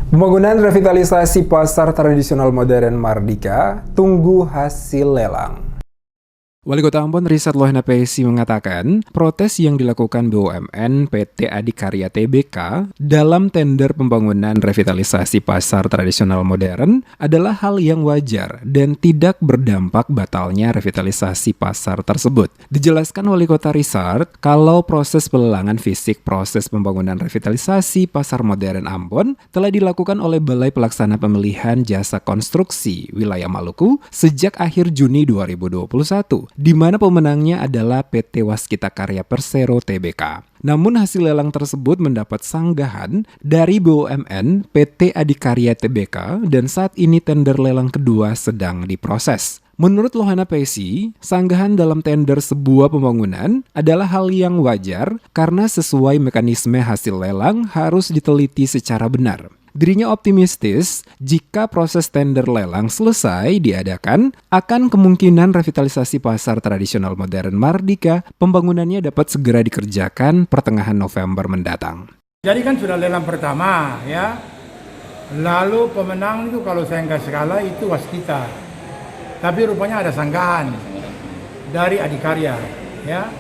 Pembangunan revitalisasi pasar tradisional modern Mardika tunggu hasil lelang. Wali Kota Ambon Risat Lohana Pesi mengatakan, protes yang dilakukan BUMN PT Adikarya Tbk dalam tender pembangunan revitalisasi pasar tradisional modern adalah hal yang wajar dan tidak berdampak batalnya revitalisasi pasar tersebut. Dijelaskan Wali Kota Risat, kalau proses pelelangan fisik proses pembangunan revitalisasi pasar modern Ambon telah dilakukan oleh Balai Pelaksana Pemilihan Jasa Konstruksi Wilayah Maluku sejak akhir Juni 2021. Di mana pemenangnya adalah PT Waskita Karya Persero Tbk. Namun hasil lelang tersebut mendapat sanggahan dari BUMN PT Adikarya Tbk dan saat ini tender lelang kedua sedang diproses. Menurut Lohana Pesi, sanggahan dalam tender sebuah pembangunan adalah hal yang wajar karena sesuai mekanisme hasil lelang harus diteliti secara benar. Dirinya optimistis jika proses tender lelang selesai diadakan, akan kemungkinan revitalisasi pasar tradisional modern Mardika pembangunannya dapat segera dikerjakan pertengahan November mendatang. Jadi kan sudah lelang pertama ya, lalu pemenang itu kalau saya nggak salah itu Waskita, tapi rupanya ada sanggahan dari Adikarya ya.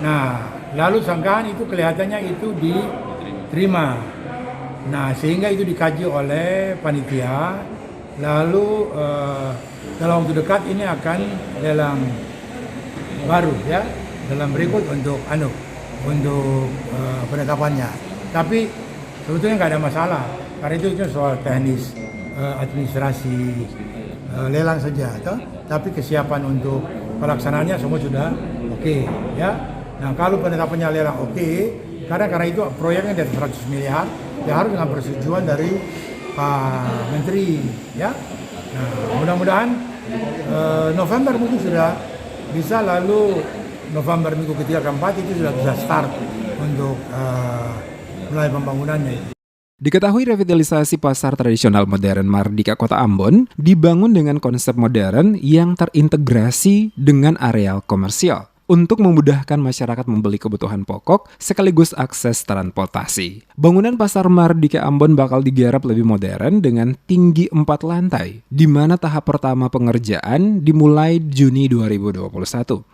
Nah lalu sanggahan itu kelihatannya itu diterima. Nah, sehingga itu dikaji oleh panitia, lalu dalam waktu dekat ini akan lelang baru ya, dalam berikut untuk penetapannya. Tapi sebetulnya nggak ada masalah, karena itu soal teknis administrasi lelang saja, toh? Tapi kesiapan untuk pelaksanaannya semua sudah oke, ya. Nah, kalau penetapannya lelang oke, karena itu proyeknya di atas 100 miliar. Ya harus dengan persetujuan dari Pak Menteri ya. Nah, mudah-mudahan November mungkin sudah bisa, lalu November minggu ketiga keempat itu sudah bisa start untuk mulai pembangunannya. Diketahui revitalisasi pasar tradisional modern Mardika Kota Ambon dibangun dengan konsep modern yang terintegrasi dengan areal komersial untuk memudahkan masyarakat membeli kebutuhan pokok sekaligus akses transportasi. Bangunan pasar Mardika Ambon bakal digarap lebih modern dengan tinggi 4 lantai, di mana tahap pertama pengerjaan dimulai Juni 2021.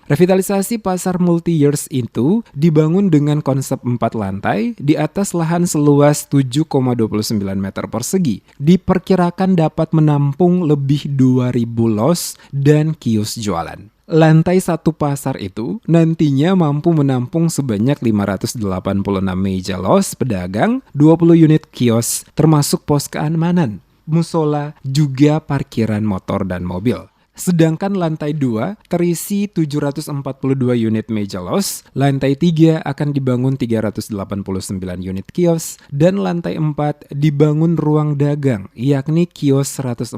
Revitalisasi pasar multi-years itu dibangun dengan konsep 4 lantai di atas lahan seluas 7,29 meter persegi. Diperkirakan dapat menampung lebih 2.000 los dan kios jualan. Lantai 1 pasar itu nantinya mampu menampung sebanyak 586 meja los pedagang, 20 unit kios, termasuk pos keamanan, musola, juga parkiran motor dan mobil. Sedangkan lantai 2 terisi 742 unit meja los, lantai 3 akan dibangun 389 unit kios, dan lantai 4 dibangun ruang dagang, yakni kios 146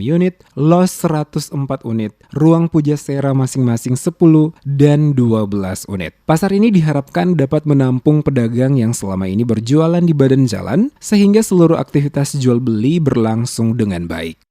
unit, los 104 unit, ruang pujasera masing-masing 10 dan 12 unit. Pasar ini diharapkan dapat menampung pedagang yang selama ini berjualan di badan jalan, sehingga seluruh aktivitas jual beli berlangsung dengan baik.